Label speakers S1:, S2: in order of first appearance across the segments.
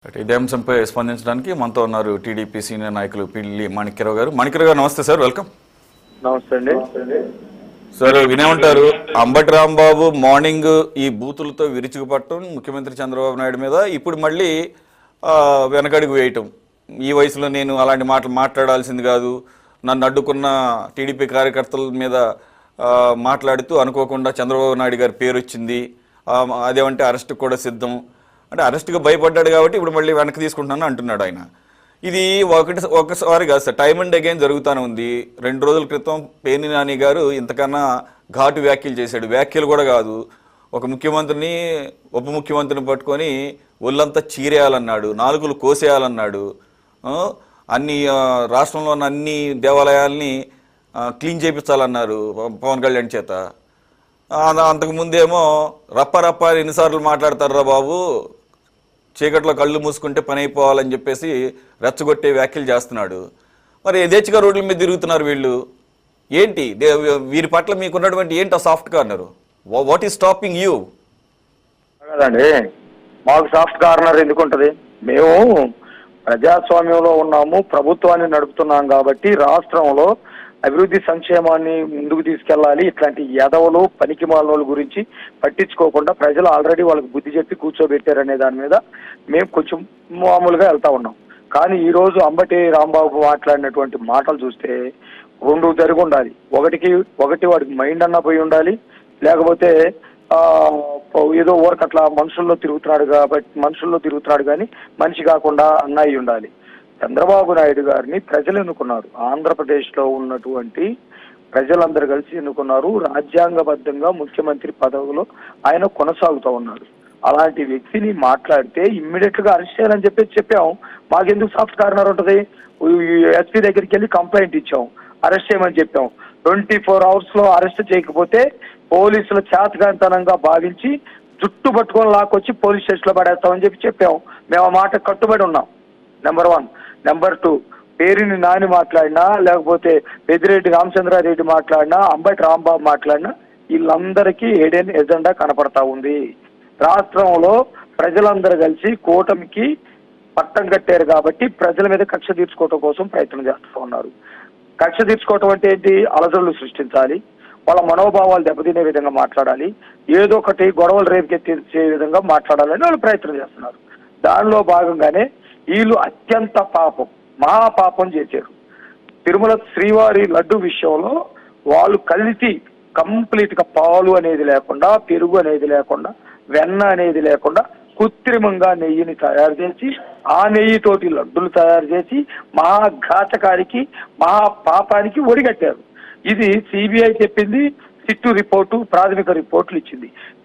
S1: ఇదే అంశంపై స్పందించడానికి మనతో ఉన్నారు టీడీపీ సీనియర్ నాయకులు పిల్లి మాణిక్యరావు గారు. మాణిక్యరావు గారు నమస్తే సార్, వెల్కమ్.
S2: నమస్తే అండి.
S1: సార్ వినే ఉంటారు, అంబటి రాంబాబు మార్నింగ్ ఈ బూతులతో విరుచుకుపట్టడం ముఖ్యమంత్రి చంద్రబాబు నాయుడు మీద, ఇప్పుడు మళ్ళీ వెనకడుగు వేయటం. ఈ వయసులో నేను అలాంటి మాటలు మాట్లాడాల్సింది కాదు, నన్ను అడ్డుకున్న టీడీపీ కార్యకర్తల మీద మాట్లాడుతూ అనుకోకుండా చంద్రబాబు నాయుడు గారి పేరు వచ్చింది, అదేమంటే అరెస్ట్ కూడా సిద్ధం అంటే అరెస్ట్గా భయపడ్డాడు కాబట్టి ఇప్పుడు మళ్ళీ వెనక్కి తీసుకుంటున్నాను అంటున్నాడు ఆయన. ఇది ఒకసారి కాదు సార్, టైమ్ అండ్ అగైన్ జరుగుతూనే ఉంది. 2 రోజుల క్రితం పేర్ని నాని గారు ఇంతకన్నా ఘాటు వ్యాఖ్యలు చేశాడు. వ్యాఖ్యలు కూడా కాదు, ఒక ముఖ్యమంత్రిని ఉప ముఖ్యమంత్రిని పట్టుకొని ఒళ్ళంతా చీరేయాలన్నాడు, నాలుగులు కోసేయాలన్నాడు, అన్ని రాష్ట్రంలో ఉన్న అన్ని దేవాలయాల్ని క్లీన్ చేయించాలన్నారు పవన్ కళ్యాణ్ చేత. అంతకుముందేమో రప్ప ఎన్నిసార్లు మాట్లాడతారా బాబు, చీకట్లో కళ్ళు మూసుకుంటే పని అయిపోవాలని చెప్పేసి రెచ్చగొట్టే వ్యాఖ్యలు చేస్తున్నాడు. మరి యథేచ్ఛగా రోడ్ల మీద తిరుగుతున్నారు వీళ్ళు. ఏంటి వీరి పట్ల మీకున్నటువంటి ఏంటి ఆ soft corner? What is stopping you?
S2: కదండి, మాకు సాఫ్ట్ కార్నర్ ఎందుకు ఉంటుంది? మేము ప్రజాస్వామ్యంలో ఉన్నాము, ప్రభుత్వాన్ని నడుపుతున్నాం కాబట్టి రాష్ట్రంలో అభివృద్ధి సంక్షేమాన్ని ముందుకు తీసుకెళ్లాలి. ఇట్లాంటి యదవలు పనికి మాలినోళ్ళ గురించి పట్టించుకోకుండా ప్రజలు ఆల్రెడీ వాళ్ళకి బుద్ధి చెప్పి కూర్చోబెట్టారనే దాని మీద మేము కొంచెం మామూలుగా వెళ్తా ఉన్నాం. కానీ ఈ రోజు అంబటి రాంబాబు మాట్లాడినటువంటి మాటలు చూస్తే 2 జరిగి ఉండాలి. ఒకటి వాడికి మైండ్ అన్నా పోయి ఉండాలి, లేకపోతే ఏదో ఊరికి అట్లా మనుషుల్లో తిరుగుతున్నాడు కానీ మనిషి కాకుండా అన్నయ్యి ఉండాలి. చంద్రబాబు నాయుడు గారిని ప్రజలు ఎన్నుకున్నారు. ఆంధ్రప్రదేశ్లో ఉన్నటువంటి ప్రజలందరూ కలిసి ఎన్నుకున్నారు. రాజ్యాంగబద్ధంగా ముఖ్యమంత్రి పదవిలో ఆయన కొనసాగుతూ ఉన్నారు. అలాంటి వ్యక్తిని మాట్లాడితే ఇమ్మీడియట్ గా అరెస్ట్ చేయాలని చెప్పాం. మాకెందుకు సాఫ్ట్ కార్నర్ ఉంటుంది? ఎస్పీ దగ్గరికి వెళ్ళి కంప్లైంట్ ఇచ్చాం, అరెస్ట్ చేయమని చెప్పాం. 24 hours లో అరెస్ట్ చేయకపోతే పోలీసులు చేతగాంతనంగా భావించి జుట్టు పట్టుకొని లాక్కొచ్చి పోలీస్ స్టేషన్లో పడేస్తామని చెప్పాం. మేము ఆ మాట కట్టుబడి ఉన్నాం. నెంబర్ 1. నెంబర్ 2, పేరుని నాని మాట్లాడినా, లేకపోతే పెద్దిరెడ్డి రామచంద్రారెడ్డి మాట్లాడినా, అంబటి రాంబాబు మాట్లాడినా వీళ్ళందరికీ ఏడేని ఎజెండా కనపడతా ఉంది. రాష్ట్రంలో ప్రజలందరూ కలిసి కూటమికి పట్టం కట్టారు కాబట్టి ప్రజల మీద కక్ష తీర్చుకోవటం కోసం ప్రయత్నం చేస్తూ ఉన్నారు. కక్ష తీర్చుకోవటం అంటే ఏంటి? అలజడులు సృష్టించాలి, వాళ్ళ మనోభావాలు దెబ్బతినే విధంగా మాట్లాడాలి, ఏదో ఒకటి గొడవలు రేపుకెత్తించే విధంగా మాట్లాడాలని వాళ్ళు ప్రయత్నం చేస్తున్నారు. దానిలో భాగంగానే వీళ్ళు అత్యంత మహాపాపం చేశారు. తిరుమల శ్రీవారి లడ్డు విషయంలో వాళ్ళు కలిసి కంప్లీట్ గా పాలు అనేది లేకుండా, పెరుగు అనేది లేకుండా, వెన్న అనేది లేకుండా కృత్రిమంగా నెయ్యిని తయారు చేసి ఆ నెయ్యితోటి లడ్డులు తయారు చేసి మహాఘాతకారికి మహాపాపానికి ఒడిగట్టారు. ఇది సిబిఐ చెప్పింది, సిట్టు రిపోర్టు, ప్రాథమిక రిపోర్టులు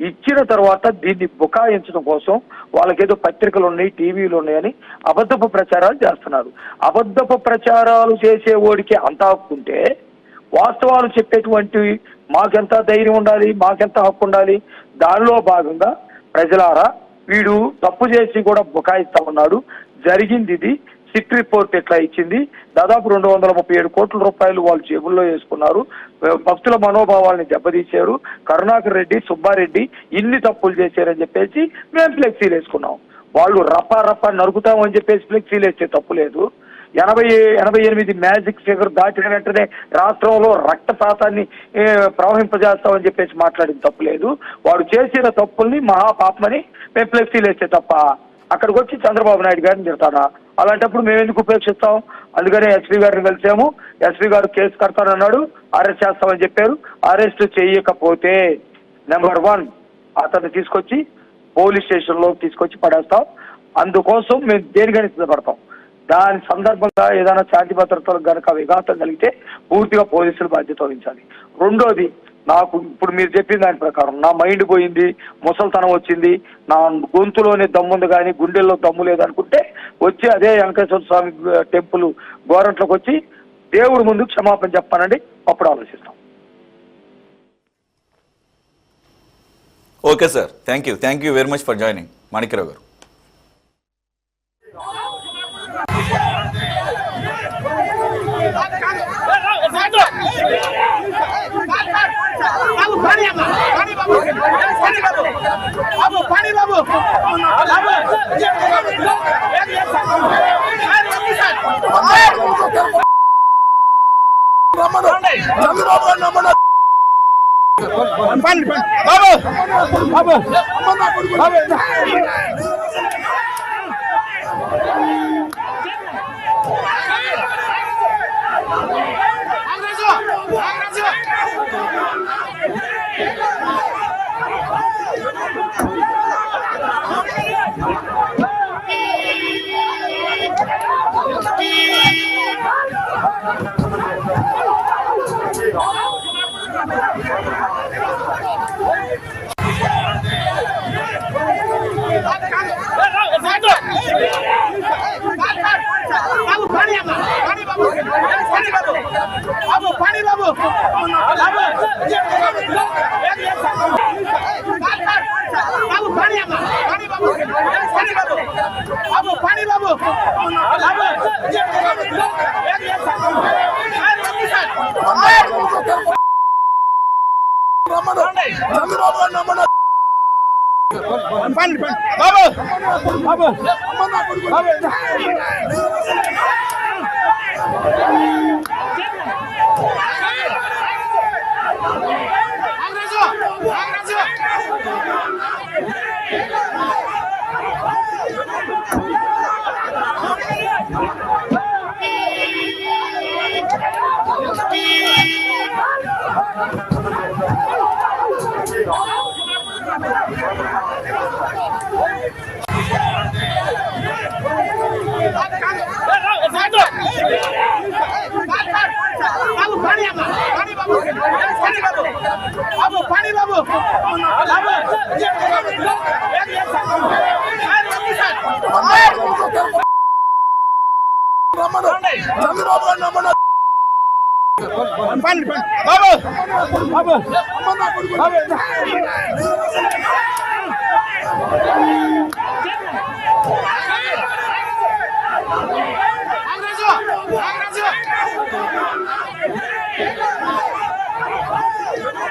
S2: ఇచ్చిన తర్వాత దీన్ని బుకాయించడం కోసం వాళ్ళకేదో పత్రికలు ఉన్నాయి, టీవీలు ఉన్నాయని అబద్ధపు ప్రచారాలు చేస్తున్నారు. అబద్ధపు ప్రచారాలు చేసే ఓడికి అంత హక్కు ఉంటే వాస్తవాలు చెప్పేటువంటి మాకెంత ధైర్యం ఉండాలి, మాకెంత హక్కు ఉండాలి? దానిలో భాగంగా ప్రజలారా, వీడు తప్పు చేసి కూడా బుకాయిస్తా ఉన్నాడు. జరిగింది ఇది. సిట్ రిపోర్ట్ ఎట్లా ఇచ్చింది? దాదాపు 237 కోట్ల రూపాయలు వాళ్ళు జేబుల్లో వేసుకున్నారు, భక్తుల మనోభావాల్ని దెబ్బతీశారు. కరుణాకర్ రెడ్డి, సుబ్బారెడ్డి ఇన్ని తప్పులు చేశారని చెప్పేసి మేము ఫ్లెక్సీలు వేసుకున్నాం. వాళ్ళు రప్ప నరుకుతామని చెప్పేసి ఫ్లెక్సీలు వేస్తే తప్పు లేదు. 88 మ్యాజిక్ ఫిగర్ దాటిన వెంటనే రాష్ట్రంలో రక్తపాతాన్ని ప్రవహింపజేస్తామని చెప్పేసి మాట్లాడిన తప్పు లేదు. వాడు చేసిన తప్పుల్ని మహాపాపమని మేము ఫ్లెక్సీలు వేస్తే తప్ప అక్కడికి వచ్చి చంద్రబాబు నాయుడు గారిని తిడతాడా? అలాంటప్పుడు మేము ఎందుకు ఉపేక్షిస్తాం? అందుకనే ఎస్పీ గారిని కలిసాము. ఎస్పీ గారు కేసు కడతానన్నాడు, అరెస్ట్ చేస్తామని చెప్పారు. అరెస్ట్ చేయకపోతే నెంబర్ 1 అతన్ని తీసుకొచ్చి పోలీస్ స్టేషన్లో తీసుకొచ్చి పడేస్తాం. అందుకోసం మేము దేనికైనా సిద్ధపడతాం. దాని సందర్భంగా ఏదైనా శాంతి భద్రతలకు కనుక విఘాతం కలిగితే పూర్తిగా పోలీసులు బాధ్యత వహించాలి. రెండోది, నాకు ఇప్పుడు మీరు చెప్పిన దాని ప్రకారం నా మైండ్ పోయింది, ముసల్తనం వచ్చింది, నా గొంతులోనే దమ్ముంది కానీ గుండెల్లో దమ్ము లేదనుకుంటే వచ్చి అదే వెంకటేశ్వర స్వామి టెంపుల్ గోరంట్లోకి వచ్చి దేవుడి ముందు క్షమాపణ చెప్పానండి, అప్పుడు ఆలోచిస్తాం.
S1: Okay sir, thank you very much for joining Manikya Rao గారు.
S3: Vamos, पानी बाबू पानी बाबू बाबू